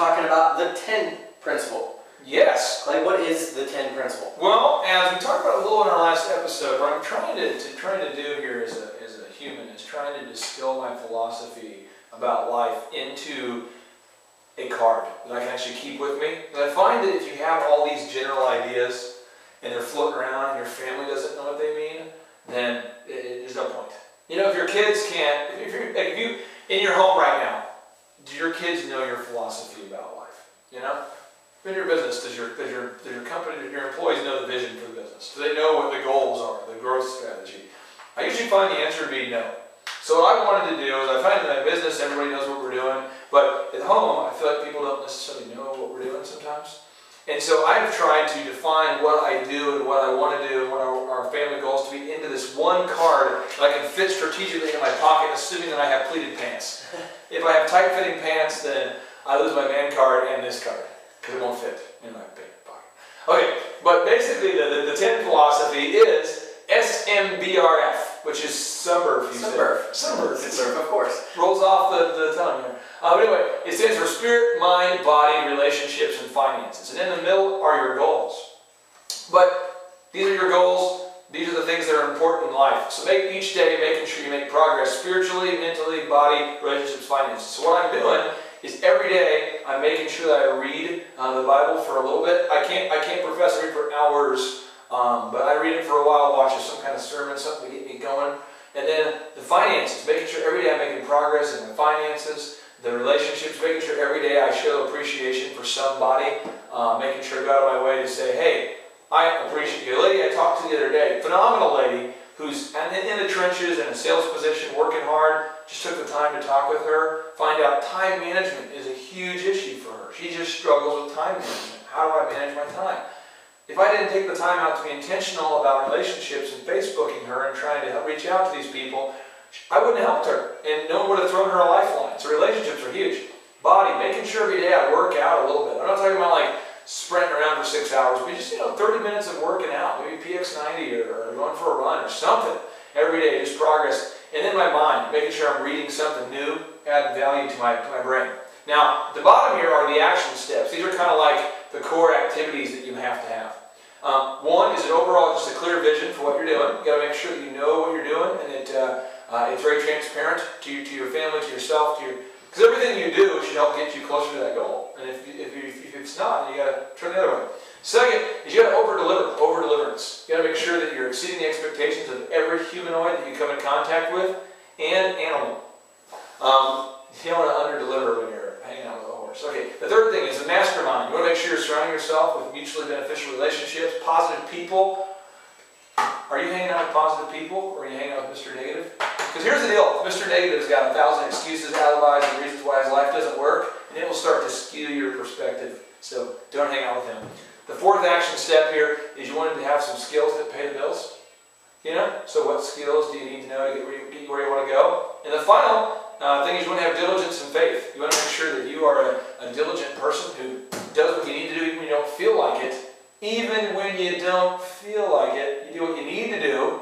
talking about the 10 principle. Yes. Clay, what is the 10 principle? Well, as we talked about a little in our last episode, what I'm trying to do here as a human is trying to distill my philosophy about life into a card that I can actually keep with me. And I find that if you have all these general ideas and they're floating around and your family doesn't know what they mean, then there's no point. You know, if your kids can't, if you in your home right now, do your kids know your philosophy about life? You know, in your business, does your company, your employees know the vision for the business? Do they know what the goals are, the growth strategy? I usually find the answer to be no. So what I wanted to do is, I find in my business everybody knows what we're doing, but at home I feel like people don't necessarily know what we're doing sometimes. And so I've tried to define what I do and what I want to do and what our family goals to be into this one card that I can fit strategically in my pocket, assuming that I have pleated pants. If I have tight-fitting pants, then I lose my man card and this card, because it won't fit in my pocket. Okay, but basically the 10 philosophy is SMBRF, which is Sunburf. Sunburf, of course. Rolls off the tongue here. But anyway, it stands for spirit, mind, body, relationships, and finances. And in the middle are your goals. But these are your goals. These are the things that are important in life. So make each day making sure you make progress spiritually, mentally, body, relationships, finances. So what I'm doing is every day I'm making sure that I read the Bible for a little bit. I can't profess to read for hours, but I read it for a while, watch some kind of sermon, something to get me going. And then the finances, making sure every day I'm making progress in my finances. The relationships, making sure every day I show appreciation for somebody, making sure I go out of my way to say, hey, I appreciate you. A lady I talked to the other day, phenomenal lady, who's in the trenches in a sales position, working hard, just took the time to talk with her, find out time management is a huge issue for her. She just struggles with time management. How do I manage my time? If I didn't take the time out to be intentional about relationships and Facebooking her and trying to reach out to these people, I wouldn't have helped her, and no one would have thrown her a lifeline. So relationships are huge. Body, making sure every day I work out a little bit. I'm not talking about like sprinting around for 6 hours, but just 30 minutes of working out, maybe PX90 or going for a run or something every day, just progress. And then my mind, making sure I'm reading something new, adding value to my brain. Now, at the bottom here are the action steps. These are kind of like the core activities that you have to have. One is an overall just a clear vision for what you're doing. You got to make sure that you know what you're doing, and it's very transparent to your family, to yourself, because everything you do should help get you closer to that goal. And if it's not, then you got to turn the other way. Second is you got to over-deliverance. You got to make sure that you're exceeding the expectations of every humanoid that you come in contact with and animal. You don't want to under-deliver when you're hanging out with a horse. Okay, the third thing is the mastermind. You want to make sure you're surrounding yourself with mutually beneficial relationships, positive people. Are you hanging out with positive people, or are you hanging out with Mr. Negative? Because here's the deal. Mr. Negative's got 1,000 excuses, alibis, and reasons why his life doesn't work, and it will start to skew your perspective. So don't hang out with him. The fourth action step here is you want to have some skills that pay the bills. So what skills do you need to know to get where you want to go? And the final thing is you want to have diligence and faith. You want to make sure that you are a diligent person who does what you need to do even when you don't feel like it. Even when you don't feel like it, you do what you need to do,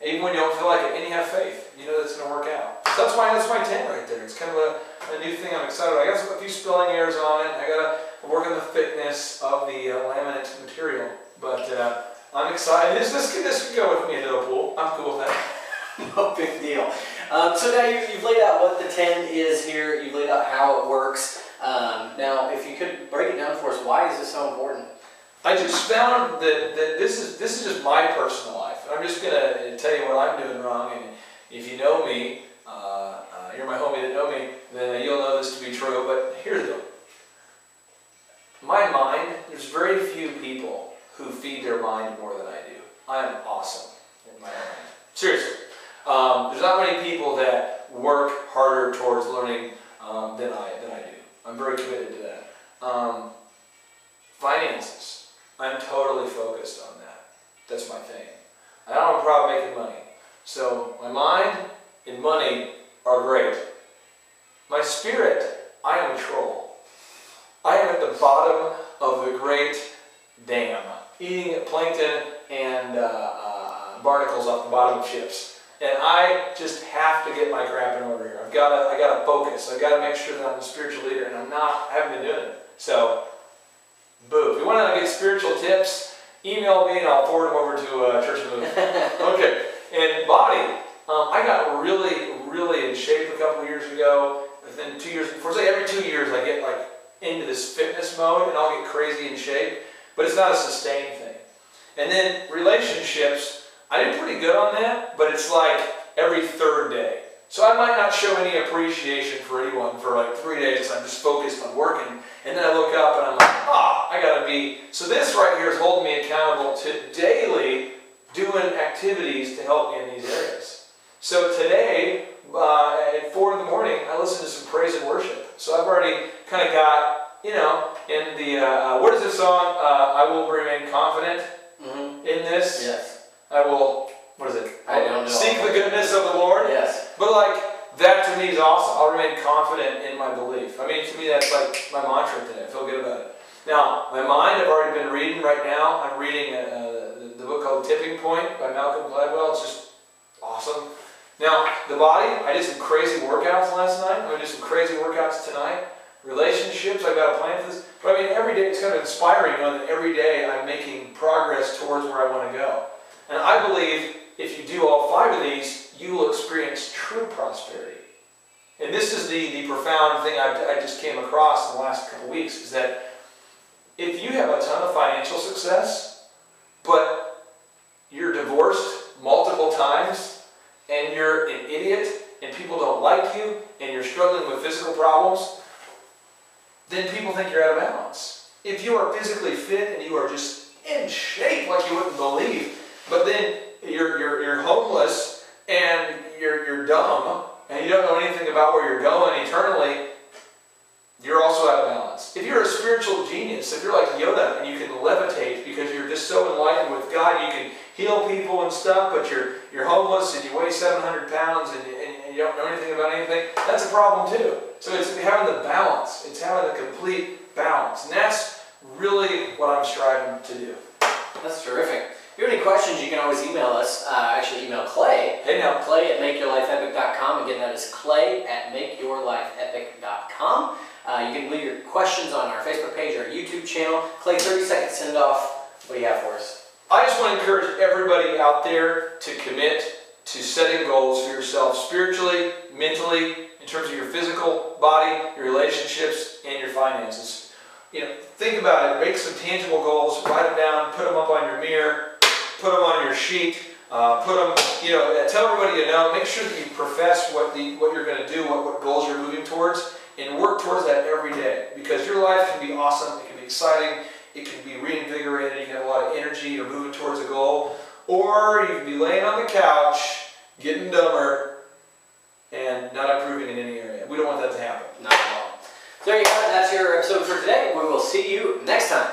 even when you don't feel like it, and you have faith. You know that's going to work out. So that's my 10 right there. It's kind of a new thing I'm excited about. I got a few spelling errors on it. I got to work on the thickness of the laminate material. But I'm excited. This could go with me into the pool. I'm cool with that. No big deal. So now you've laid out what the 10 is here. You've laid out how it works. Now, if you could break it down for us, why is this so important? I just found that this is just my personal life. I'm just going to tell you what I'm doing wrong, and if you know me, you're my homie that know me, then you'll know this to be true. But here's the deal. My mind, there's very few people who feed their mind more than I do. I am awesome in my mind. Seriously. There's not many people that work harder towards learning than I do. I'm very committed to that. Finances. I'm totally focused on that. That's my thing. I don't have a problem making money. So my mind and money are great. My spirit, I am a troll. I am at the bottom of the great dam, eating plankton and barnacles off the bottom of ships. And I just have to get my crap in order here. I gotta focus. I gotta make sure that I'm a spiritual leader, and I haven't been doing it. So, boo. If you want to get spiritual tips, email me and I'll forward them over to Church of Movement. Okay. And body, I got really in shape a couple of years ago. Within 2 years, for say every 2 years, I get like into this fitness mode and I'll get crazy in shape. But it's not a sustained thing. And then relationships, I did pretty good on that, but it's like every third day. So I might not show any appreciation for anyone for like 3 days. I'm just focused on working. And then I look up and I'm like, I gotta be. So this right here is holding me accountable to daily doing activities to help me in these areas. So today, at 4 in the morning, I listen to some praise and worship. So I've already kind of got, in the, what is this song? I will remain confident in this. Yes. I will, what is it? I don't know. Seek the goodness of the Lord. Yes. But like, that to me is awesome. I'll remain confident in my belief. I mean, to me, that's like my mantra today. I feel good about it. Now, my mind, I've already been reading right now. I'm reading the book called Tipping Point by Malcolm Gladwell. It's just awesome. Now, the body, I did some crazy workouts last night. I'm going to do some crazy workouts tonight. Relationships, I've got a plan for this. But I mean, every day, it's kind of inspiring to know that every day I'm making progress towards where I want to go. And I believe if you do all 5 of these, you will experience true prosperity. And this is the profound thing I just came across in the last couple of weeks, is that if you have a ton of financial success, but you're divorced multiple times, and you're an idiot, and people don't like you, and you're struggling with physical problems, then people think you're out of balance. If you are physically fit and you are just in shape like you wouldn't believe, but then you're homeless and you're dumb and you don't know anything about where you're going eternally, you're also out of balance. If you're a spiritual genius, if you're like Yoda and you can levitate because you're just so enlightened with God, you can heal people and stuff, but you're homeless and you weigh 700 pounds and you don't know anything about anything, that's a problem too. So it's having the balance. It's having the complete balance. And that's really what I'm striving to do. That's terrific. If you have any questions, you can always email us. Actually, email Clay. Hey now. Clay at makeyourlifeepic.com. Again, that is Clay at makeyourlifeepic.com. You can leave your questions on our Facebook page or our YouTube channel. Clay, 30-second send-off. What do you have for us? I just want to encourage everybody out there to commit to setting goals for yourself spiritually, mentally, in terms of your physical body, your relationships, and your finances. Think about it. Make some tangible goals. Write them down. Put them up on your mirror. Put them on your sheet. Put them. Tell everybody you know. Make sure that you profess what you're going to do, what goals you're moving towards, and work towards that every day. Because your life can be awesome. It can be exciting. It can be reinvigorated. You can have a lot of energy. You're moving towards a goal. Or you can be laying on the couch, getting dumber, and not improving in any area. We don't want that to happen. Not at all. So there you have it. That's your episode for today. We will see you next time.